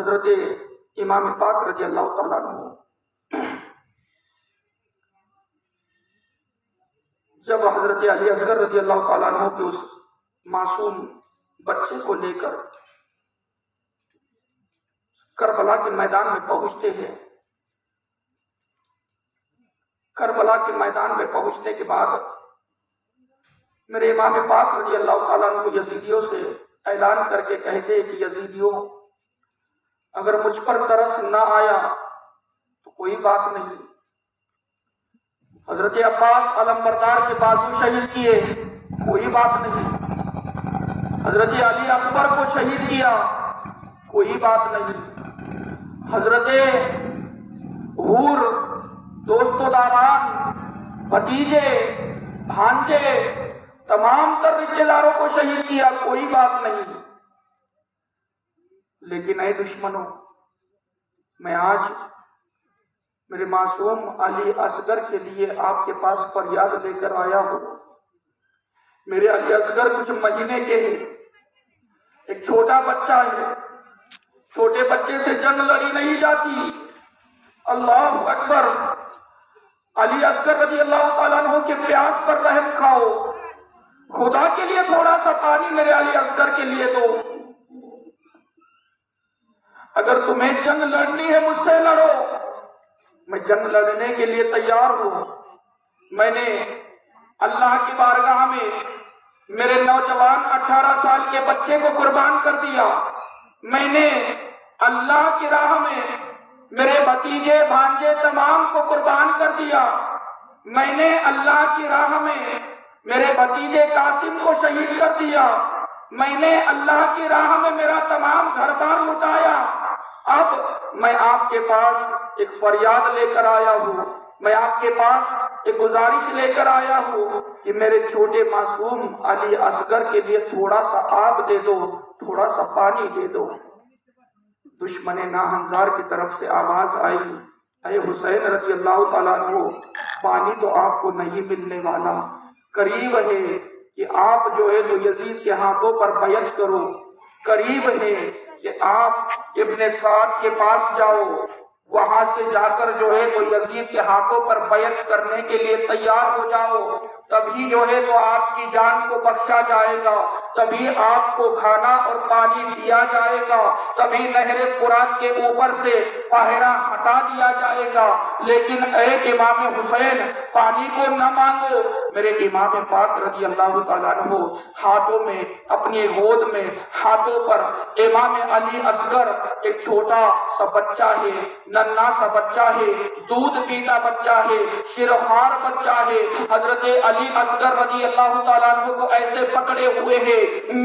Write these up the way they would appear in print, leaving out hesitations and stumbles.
حضرت امام پاک رضی اللہ تعالیٰ عنہ جب حضرت علی اصغر رضی اللہ تعالیٰ عنہ کے اس معصوم بچے کو لے کر کربلا کے میدان میں پہنچتے ہیں، کربلا کے میدان میں پہنچنے کے بعد میرے امام پاک رضی اللہ تعالیٰ عنہ یزیدیوں سے اعلان کر کے کہتے ہیں کہ یزیدیوں، اگر مجھ پر ترس نہ آیا تو کوئی بات نہیں، حضرت عباس علمبردار کے بازو شہید کیے، کوئی بات نہیں، حضرت علی اکبر کو شہید کیا، کوئی بات نہیں، حضرت حور، دوست و داران، بھتیجے، بھانجے، تمام تر رشتے داروں کو شہید کیا، کوئی بات نہیں، لیکن اے دشمنوں، میں آج میرے معصوم علی اصغر کے لیے آپ کے پاس فریاد لے کر آیا ہوں۔ میرے علی اصغر کچھ مہینے کے ہیں، ایک چھوٹا بچہ ہے، چھوٹے بچے سے جنگ لڑی نہیں جاتی۔ اللہ اکبر۔ علی اصغر رضی اللہ تعالیٰ عنہ کے پیاس پر رحم کھاؤ، خدا کے لیے تھوڑا سا پانی میرے علی اصغر کے لیے دو، اگر تمہیں جنگ لڑنی ہے مجھ سے لڑو، میں جنگ لڑنے کے لیے تیار ہوں۔ میں نے اللہ کی بارگاہ میں میرے نوجوان 18 سال کے بچے کو قربان کر دیا، میں نے اللہ کی راہ میں میرے بھتیجے بھانجے تمام کو قربان کر دیا، میں نے اللہ کی راہ میں میرے بھتیجے قاسم کو شہید کر دیا، میں نے اللہ کی راہ میں میرا تمام گھر بار لٹایا۔ اب میں آپ کے پاس ایک فریاد لے کر آیا ہوں، میں آپ کے پاس ایک گزارش لے کر آیا ہوں کہ میرے چھوٹے معصوم علی اصغر کے لیے تھوڑا سا آب دے دو، تھوڑا سا پانی دے دو۔ دشمن ناہنزار کی طرف سے آواز آئی، اے حسین رضی اللہ تعالیٰ عنہ، پانی تو آپ کو نہیں ملنے والا، قریب ہے کہ آپ جو ہے تو یزید کے ہاتھوں پر بیعت کرو، قریب ہے کہ آپ ابن سعد کے پاس جاؤ، وہاں سے جا کر جو ہے تو یزید کے ہاتھوں پر بیعت کرنے کے لیے تیار ہو جاؤ، تبھی جو ہے تو آپ کی جان کو بخشا جائے گا، تبھی آپ کو کھانا اور پانی دیا جائے گا، تبھی نہر فرات کے اوپر سے پہرا ہٹا دیا جائے گا۔ لیکن اے امام حسین، پانی کو نہ مانگو۔ میرے امام پاک رضی اللہ تعالیٰ عنہ ہاتھوں میں، اپنی گود میں، ہاتھوں پر امام علی اصغر، ایک چھوٹا سا بچہ ہے، ننھا سا بچہ ہے، دودھ پیتا بچہ ہے، شیرخوار بچہ ہے، حضرت علی اصغر رضی اللہ تعالیٰ عنہ کو ایسے پکڑے ہوئے ہیں۔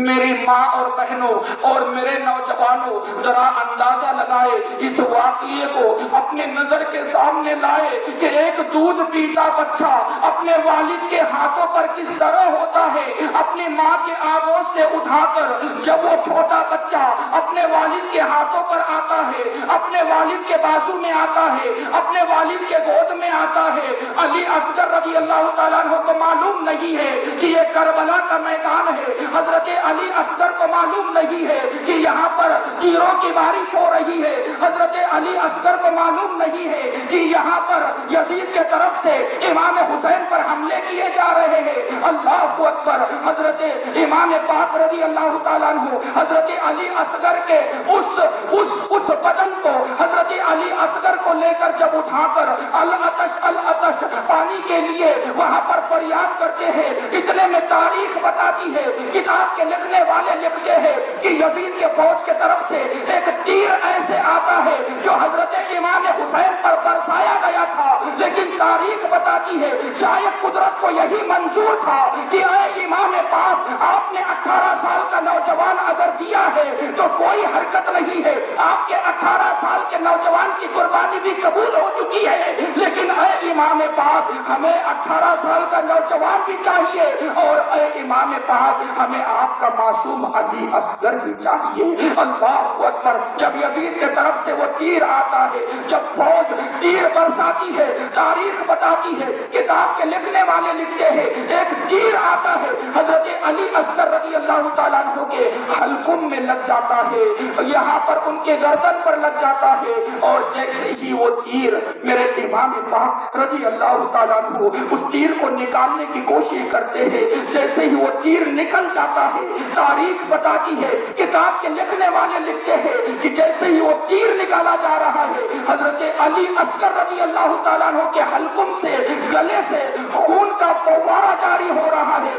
میری ماں اور بہنوں اور میرے نوجوانوں، ذرا اندازہ لگائے، اس واقعے کو اپنے نظر کے سامنے لائے کہ ایک دودھ پیتا بچہ اپنے والد کے ہاتھوں پر کس طرح ہوتا ہے، اپنی ماں کے آغوش سے اٹھا کر جب وہ چھوٹا بچہ اپنے والد کے ہاتھوں پر آتا ہے، اپنے والد کے بازو میں آتا ہے، اپنے والد کے گود میں آتا ہے، علی اصغر رضی اللہ تعالیٰ عنہ کو معلوم نہیں ہے کہ یہ کربلا کا میدان ہے، حضرت علی اصغر کو معلوم نہیں ہے کہ یہاں پر تیروں کی بارش ہو رہی ہے، حضرت علی اصغر کو معلوم نہیں ہے کہ یہاں پر یزید کے طرف سے امام حسین پر حملے کیے جا رہے ہیں۔ اللہ اکبر۔ حضرت امام پاک رضی اللہ تعالیٰ عنہ حضرت علی اصغر کے اس بدن کو، حضرت علی اصغر کو لے کر جب اٹھا کر العطش العطش پانی کے لیے وہاں پر فریاد کرتے ہیں، اتنے میں تاریخ بتاتی ہے، کتاب کے لکھنے والے لکھتے ہیں کہ یزید کے فوج کے طرف سے ایک تیر ایسے آتا ہے جو حضرت امام حسین پر برسایا گیا تھا، لیکن تاریخ بتاتی ہے شاید قدرت کو یہی منظور تھا کہ اے امام پاک، آپ نے 18 سال کا نوجوان اگر دیا ہے تو کوئی حرکت نہیں ہے، آپ کے 18 سال کے نوجوان کی قربانی بھی قبول ہو چکی ہے، لیکن اے امام پاک، ہمیں 18 سال کا نوجوان بھی چاہیے، اور اے امام پاک، ہمیں آپ آپ کا معصوم علی اصغر بھی چاہیے۔ اللہ اکبر۔ جب یزید کے طرف سے وہ تیر آتا ہے، جب فوج تیر برساتی ہے، تاریخ بتاتی ہے، کتاب کے لکھنے والے لکھتے ہیں، ایک تیر آتا ہے حضرت علی اصغر رضی اللہ تعالیٰ عنہ کے حلقوم میں لگ جاتا ہے، یہاں پر ان کے گردن پر لگ جاتا ہے، اور جیسے ہی وہ تیر میرے امام پاک رضی اللہ تعالیٰ عنہ اس تیر کو نکالنے کی کوشش کرتے ہیں، جیسے ہی وہ تیر نکل جاتا ہے، تاریخ بتاتی ہے، کتاب کے لکھنے والے لکھتے ہیں کہ جیسے ہی وہ تیر نکالا جا رہا ہے، حضرت علی اصغر رضی اللہ تعالیٰ عنہ کے حلقوم سے، گلے سے خون کا فوارہ جاری ہو رہا ہے۔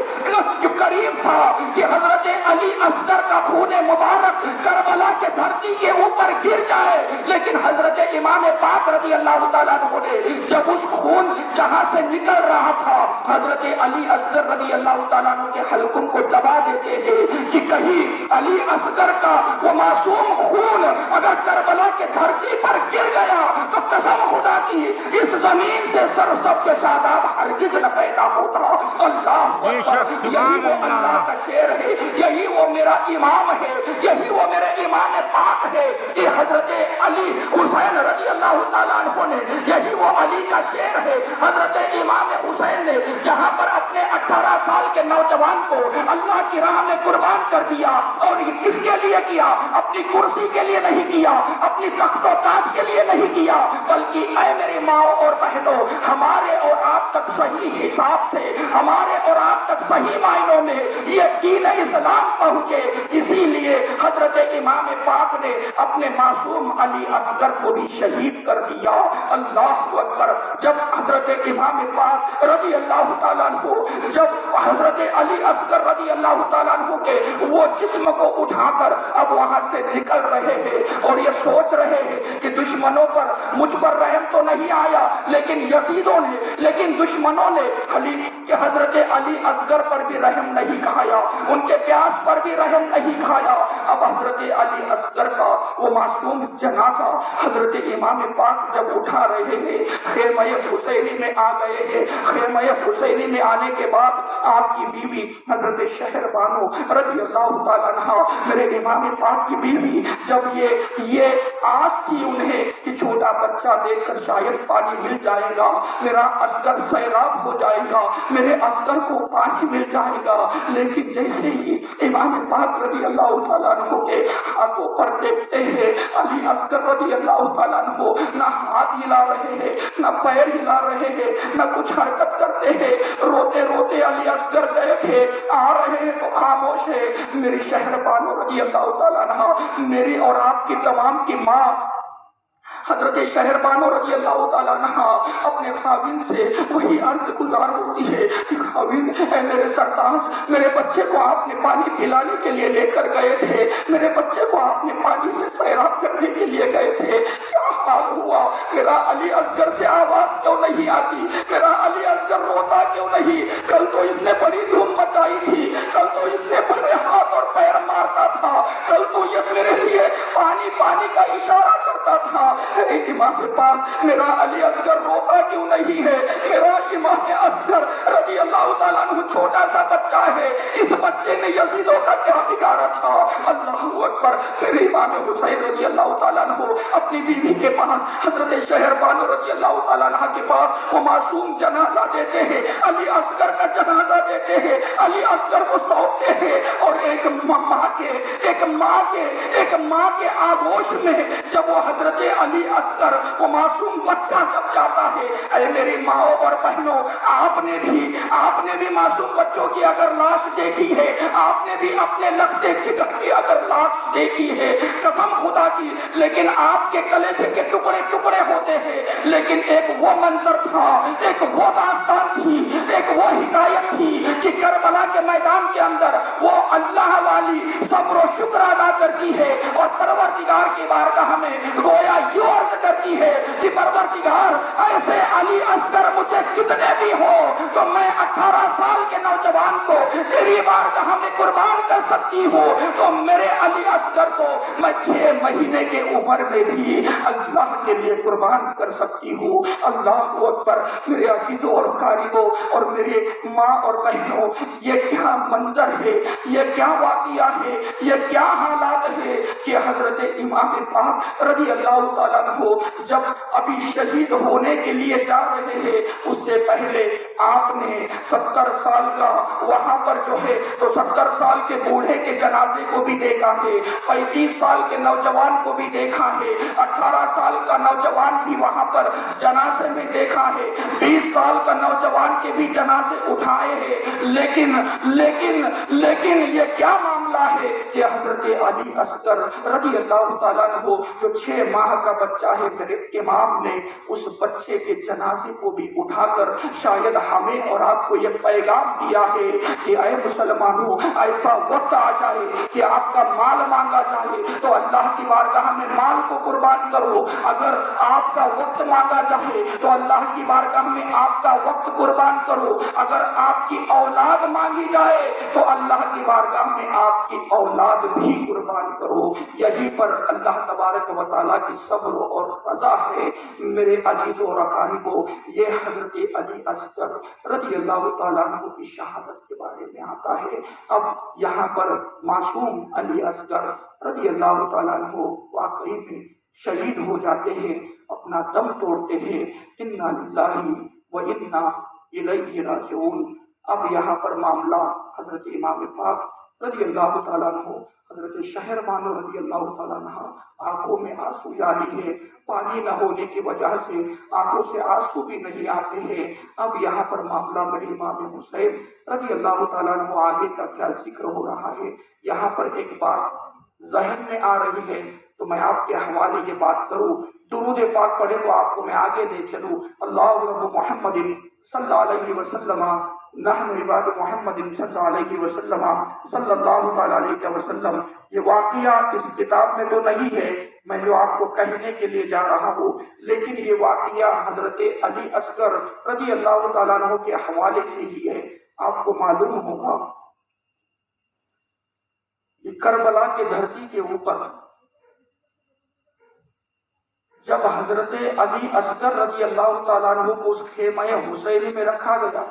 جو قریب تھا کہ حضرت علی اصغر کا خون مبارک کربلا کے دھرتی کے اوپر گر جائے، لیکن حضرت امام پاک رضی اللہ تعالیٰ عنہ نے جب اس خون جہاں سے نکل رہا تھا، حضرت علی اصغر رضی اللہ تعالیٰ عنہ کے حلقوم کو دبا دیتے ہیں کہ کہیں علی اصغر کا وہ معصوم خون اگر کربلا کے دھرتی پر گر گیا تو قسم خدا کی اس زمین سے سرسب کے شاداب ہرگز نہ پیدا ہوتا۔ اللہ اکبر۔ یہی وہ اللہ کا شعر ہے، یہی وہ میرا امام ہے، یہی وہ میرے امام پاک ہے کہ حضرت علی حسین رضی اللہ تعالیٰ عنہ نے، یہی وہ علی کا شعر ہے، حضرت امام حسین نے جہاں پر اپنے 18 سال کے نوجوان کو اللہ کی راہ میں قربان کر دیا، اور یہ کس کے لیے کیا؟ اپنی کرسی کے لیے نہیں کیا، اپنی تخت و تاج کے لیے نہیں کیا، بلکہ اے میری ماں اور بہنوں، ہمارے اور آپ تک صحیح حساب سے، ہمارے اور آپ تک صحیح معنوں میں یہ دین اسلام پہنچے، اسی لیے حضرت امام پاک نے اپنے معصوم علی اصغر کو بھی شہید کر دیا۔ اللہ اکبر۔ جب حضرت امام پاک رضی اللہ تعالیٰ عنہ، جب حضرت علی اصغر رضی اللہ تعالیٰ عنہ کے وہ جسم کو اٹھا کر اب وہاں سے نکل رہے ہیں اور یہ سوچ رہے ہیں کہ دشمنوں پر مجھ پر رحم تو نہیں آیا، لیکن یزیدوں نے، لیکن دشمنوں نے حضرت علی اصغر پر بھی رحم نہیں کھایا، ان کے پیاس پر بھی رحم نہیں کھایا۔ اب حضرت علی اصغر کا وہ معصوم جنازہ حضرت امام پاک جب اٹھا رہے ہیں، خیمہ حسینی میں آ گئے ہیں۔ خیمہ حسینی میں آنے کے بعد آپ کی بیوی حضرت شہر بانو رضی اللہ تعالیٰ عنہ، میرے امام پاک کی بیوی، جب یہ آس تھی انہیں کہ چھوٹا بچہ دیکھ کر شاید پانی مل جائے گا، میرا اصغر سیراب ہو جائے گا، میرے اصغر کو پانی مل جائے گا، لیکن جیسے ہی امام پاک رضی اللہ تعالیٰ عنہ کے ہاتھوں پر دیکھتے ہیں، علی اصغر رضی اللہ تعالیٰ عنہ نہ ہاتھ ہلا رہے ہیں، نہ پیر ہلا رہے ہیں، نہ کچھ حرکت کرتے ہیں، روتے روتے علی اصغر گئے تھے، آ رہے ہیں تو خاموش ہے۔ میری شہر بانو رضی اللہ تعالیٰ عنہ، میری اور آپ کی تمام کی ماں حضرت شہر بانو رضی اللہ تعالیٰ عنہ اپنے خاوند سے وہی عرض گزار ہوتی ہے کہ خاوند، اے میرے سرتاج، میرے بچے کو آپ نے پانی پلانے کے لیے لے کر گئے تھے، میرے بچے کو آپ نے پانی سے سیراب کرنے کے لیے گئے تھے، کیا حال ہوا؟ میرا علی اصغر سے آواز کیوں نہیں آتی؟ میرا علی اصغر روتا کیوں نہیں؟ کل تو اس نے بڑی دھوم مچائی تھی، کل تو اس نے بڑے ہاتھ اور پیر مارتا تھا، کل تو یہ میرے لیے پانی پانی کا اشارہ کرتا تھا۔ اے امام پاک، میرا علی اصغر روتا کیوں نہیں ہے؟ میرا امام اصغر رضی اللہ تعالیٰ عنہ چھوٹا سا بچہ ہے، اس بچے نے یزیدوں کا کیا بگاڑا تھا؟ اللہ اکبر۔ میرے امام حسین رضی اللہ تعالیٰ عنہ اپنی بیوی کے پاس، حضرت شہر بانو رضی اللہ تعالیٰ عنہ کے پاس وہ معصوم جنازہ دیتے ہیں، علی اصغر کا جنازہ دیتے ہیں، علی اصغر کو سونپتے ہیں، اور ایک ماں کے آغوش میں جب وہ حضرت علی اصغر وہ معصوم بچہ جب جاتا ہے، اے میری ماں اور بہنوں، آپ نے بھی معصوم بچوں کی اگر لاش دیکھی ہے، آپ نے بھی اپنے لختے جگر کی اگر لاش دیکھی ہے، قسم خدا کی، لیکن آپ کے کلیجے کے ٹکڑے ٹکڑے ہوتے ہیں، لیکن ایک وہ منظر تھا، ایک وہ داستان تھی، ایک وہ حکایت تھی کہ کربلا کے میدان کے اندر وہ اللہ والی صبر و شکر ادا کرتی ہے اور پروردگار کی بارگاہ میں گویا یوں عرض کرتی ہے کہ پروردگار ایسے علی اصغر مجھے کتنے بھی ہو تو میں 18 سال کے نوجوان کو تیری بارگاہ میں قربان کر سکتی ہوں، تو میرے علی اصغر کو میں 6 مہینے کے عمر میں بھی اللہ کے لیے قربان کر سکتی ہوں۔ اللہ اکبر۔ میرے عزیزوں اور قاریبوں اور میرے ماں اور بہنوں، یہ کیا منظر ہے، یہ کیا واقعہ ہے، یہ کیا حالات ہے کہ حضرت امام پاک رضی اللہ تعالیٰ عنہ جب ابھی شہید ہونے کے لیے جا رہے ہیں، اس سے پہلے آپ نے 70 سال کا وہاں پر جو ہے تو 70 سال کے بوڑھے کے جنازے کو بھی دیکھا ہے، 35 سال کے نوجوان کو بھی دیکھا ہے، 18 سال کا نوجوان بھی وہاں پر جنازے میں دیکھا ہے، 20 سال کا نوجوان کے بھی جنازے اٹھائے ہیں، لیکن یہ کیا معاملہ ہے کہ حضرت علی اصغر رضی اللہ تعالیٰ عنہ جو 6 ماہ کا بچہ ہے، میرے امام نے اس بچے کے جنازے کو بھی اٹھا کر شاید ہمیں اور آپ کو یہ پیغام دیا ہے کہ اے مسلمانوں، ایسا وقت آ جائے کہ آپ کا مال مانگا جائے تو اللہ کی بارگاہ میں مال کو قربان کرو، اگر آپ کا وقت مانگا جائے تو اللہ کی بارگاہ میں آپ کا وقت قربان کرو، اگر آپ کی اولاد مانگی جائے تو اللہ کی بارگاہ میں آپ کی اولاد بھی قربان کرو۔ یہی پر اللہ تبارک و تعالیٰ کی صبر اور رضا ہے۔ میرے عزیزوں اور اقاربوں، یہ حضرت علی اصغر رضی اللہ تعالیٰ عنہ کی شہادت کے بارے میں آتا ہے۔ اب یہاں پر معصوم علی اصغر رضی اللہ تعالیٰ عنہ واقعی میں شہید ہو جاتے ہیں، اپنا دم توڑتے ہیں۔ انا للہ و انا الیہ راجعون۔ اب یہاں پر معاملہ حضرت امام پاک رضی اللہ تعالیٰ عنہ، حضرت شہر بانو رضی اللہ تعالیٰ عنہ، آنکھوں میں آنسو جاری ہے، پانی نہ ہونے کی وجہ سے آنکھوں سے آنسو بھی نہیں آتے ہیں۔ اب یہاں پر معاملہ میرے امام حسین رضی اللہ تعالیٰ عنہ آگے کا کیا ذکر ہو رہا ہے۔ یہاں پر ایک بات ذہن میں آ رہی ہے تو میں آپ کے حوالے یہ بات کروں، درود پاک پڑھے تو آپ کو میں آگے لے چلوں۔ اللہ رب محمد صلی اللہ علیہ وسلم، نحن عباد محمد صلی اللہ علیہ وسلم صلی اللہ علیہ وسلم۔ یہ واقعہ اس کتاب میں تو نہیں ہے، میں جو آپ کو کہنے کے لیے جا رہا ہوں، لیکن یہ واقعہ حضرت علی اصغر رضی اللہ تعالیٰ عنہ کے حوالے سے ہی ہے۔ آپ کو معلوم ہوگا کہ کربلا کی دھرتی کے اوپر جب حضرت علی اصغر رضی اللہ تعالیٰ عنہ کو اس خیمہ حسینی میں رکھا گیا،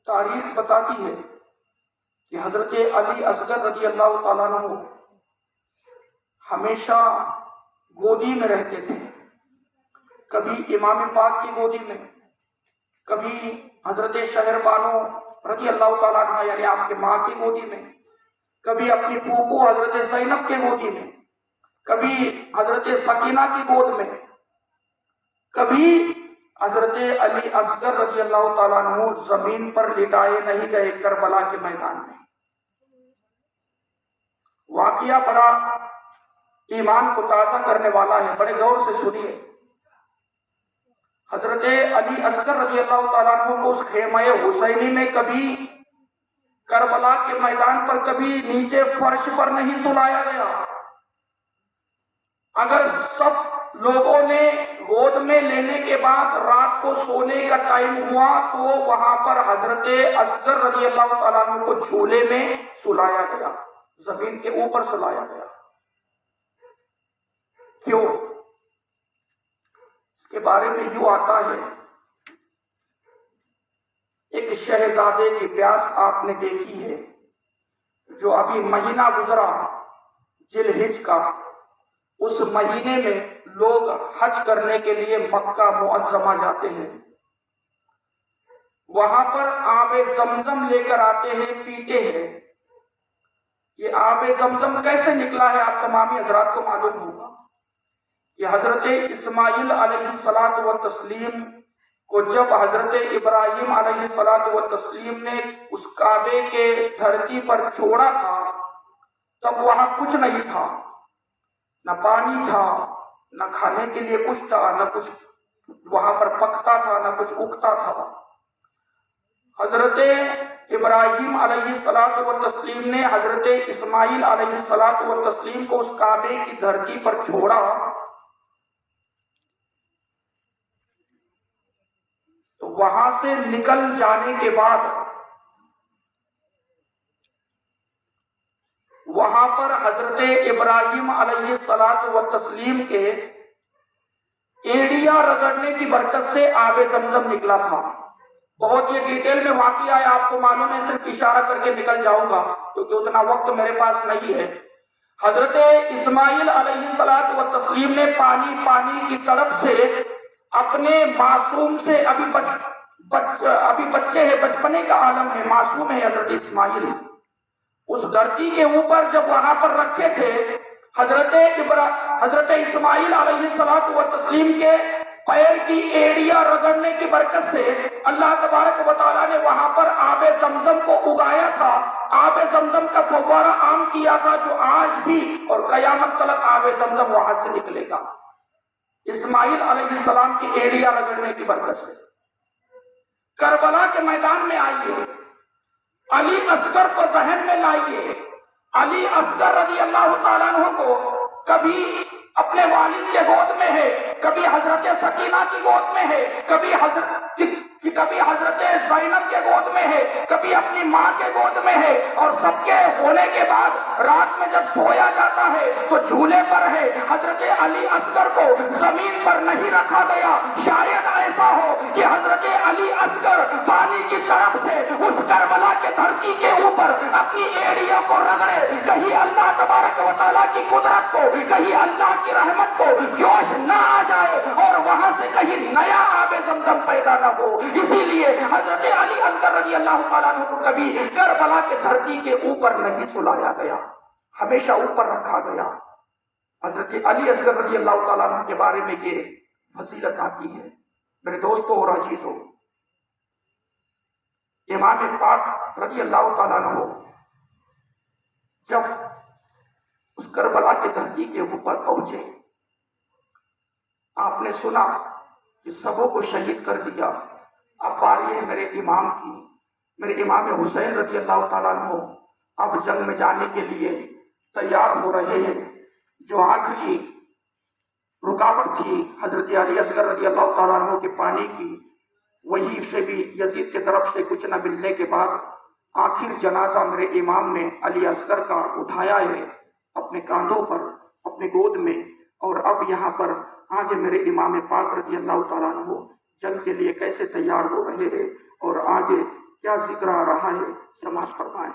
تاریخ بتاتی ہے کہ حضرت علی اصغر رضی اللہ تعالیٰ عنہ ہمیشہ گودی میں رہتے تھے، کبھی امام پاک کی گودی میں، کبھی حضرت شہر بانو رضی اللہ تعالیٰ عنہ یعنی آپ کے ماں کی گودی میں، کبھی اپنی پھوپھو حضرت زینب کے گودی میں، کبھی حضرت سکینہ کی گود میں، کبھی حضرت علی اصغر رضی اللہ تعالیٰ عنہ زمین پر لٹائے نہیں گئے کربلا کے میدان میں۔ واقعہ بڑا ایمان کو تازہ کرنے والا ہے، بڑے غور سے سنیے۔ حضرت علی اصغر رضی اللہ تعالیٰ عنہ کو اس خیمہ حسینی میں کبھی کربلا کے میدان پر کبھی نیچے فرش پر نہیں سلایا گیا۔ اگر سب لوگوں نے گود میں لینے کے بعد رات کو سونے کا ٹائم ہوا تو وہاں پر حضرت اصغر رضی اللہ تعالیٰ عنہ کو جھولے میں سلایا گیا، زمین کے اوپر سلایا گیا۔ کیوں؟ اس کے بارے میں یوں آتا ہے، ایک شہزادے کی پیاس آپ نے دیکھی ہے، جو ابھی مہینہ گزرا ذی الحجہ کا، اس مہینے میں لوگ حج کرنے کے لیے مکہ معظمہ جاتے ہیں، وہاں پر آب زمزم لے کر آتے ہیں، پیتے ہیں۔ یہ آب زمزم کیسے نکلا ہے آپ تمامی حضرات کو معلوم ہوگا کہ حضرت اسماعیل علیہ الصلوۃ والتسلیم کو جب حضرت ابراہیم علیہ الصلوۃ والتسلیم نے اس کعبے کے دھرتی پر چھوڑا تھا، تب وہاں کچھ نہیں تھا، نہ پانی تھا، نہ کھانے کے لیے کچھ تھا، نہ کچھ وہاں پر پکتا تھا، نہ کچھ اگتا تھا۔ حضرت ابراہیم علیہ الصلوۃ والتسلیم نے حضرت اسماعیل علیہ الصلوۃ والتسلیم کو اس کعبے کی دھرتی پر چھوڑا تو وہاں سے نکل جانے کے بعد وہاں پر حضرت ابراہیم علیہ الصلوۃ والتسلیم کے ایڑیا رگڑنے کی برکت سے آب زمزم نکلا تھا۔ بہت یہ ڈیٹیل میں واقعہ ہے، آپ کو معلوم ہے، صرف اشارہ کر کے نکل جاؤں گا کیونکہ اتنا وقت میرے پاس نہیں ہے۔ حضرت اسماعیل علیہ الصلوۃ والتسلیم نے پانی کی طرف سے اپنے معصوم سے ابھی بچے ہیں، بچپنے کا عالم ہے، معصوم ہے حضرت اسماعیل، اس دھرتی کے اوپر جب وہاں پر رکھے تھے حضرت اسماعیل علیہ الصلوۃ والتسلیم کے پیر کی ایڑیا رگڑنے کی برکت سے اللہ تبارک و تعالیٰ نے وہاں پر آب زمزم کو اگایا تھا، آب زمزم کا فوارہ عام کیا تھا، جو آج بھی اور قیامت تک آب زمزم وہاں سے نکلے گا، اسماعیل علیہ السلام کی ایڑیا رگڑنے کی برکت سے۔ کربلا کے میدان میں آئیے، علی اصغر کو ذہن میں لائیے، علی اصغر رضی اللہ تعالیٰ عنہ کو کبھی اپنے والد کے گود میں ہے، کبھی حضرت سکینہ کی گود میں ہے، کبھی حضرت زینب کے گود میں ہے، کبھی اپنی ماں کے گود میں ہے، اور سب کے ہونے کے بعد رات میں جب سویا جاتا ہے تو جھولے پر ہے۔ حضرت علی اصغر کو زمین پر نہیں رکھا گیا، شاید ایسا ہو کہ حضرت علی اصغر پانی کی طرف سے اس کربلا کے دھرتی کے اوپر اپنی ایڑیوں کو رگڑے، کہیں اللہ تبارک و تعالیٰ کی قدرت کو، کہیں اللہ کی رحمت کو جوش نہ آ جائے اور وہاں سے کہیں نیا آب زمزم پیدا نہ ہو۔ اسی لیے حضرت علی اصغر رضی اللہ تعالیٰ عنہ کو کبھی کربلا کے دھرتی کے اوپر نہیں سلایا گیا، ہمیشہ اوپر رکھا گیا۔ حضرت علی اصغر رضی اللہ تعالیٰ عنہ کے بارے میں یہ فضیلت آتی ہے۔ میرے دوستوں اور عزیزوں، امام پاک رضی اللہ تعالیٰ عنہ جب اس کربلا کی دھرتی کے اوپر پہنچے، آپ نے سنا کہ سبوں کو شہید کر دیا، اب باری ہے میرے امام کی، میرے امام حسین رضی اللہ تعالیٰ عنہ اب جنگ میں جانے کے لیے تیار ہو رہے ہیں۔ جو آخری رکاوٹ تھی حضرت علی اصغر رضی اللہ تعالیٰ عنہ کے پانی کی، وہی سے بھی یزید کی طرف سے کچھ نہ ملنے کے بعد آخر جنازہ میرے امام نے علی اصغر کا اٹھایا ہے اپنے کاندھوں پر، اپنے گود میں، اور اب یہاں پر آگے میرے امام پاک رضی اللہ تعالیٰ عنہ جنگ کے لیے کیسے تیار ہو رہے ہیں اور آگے کیا ذکر آ رہا ہے، سماعت فرمائیں۔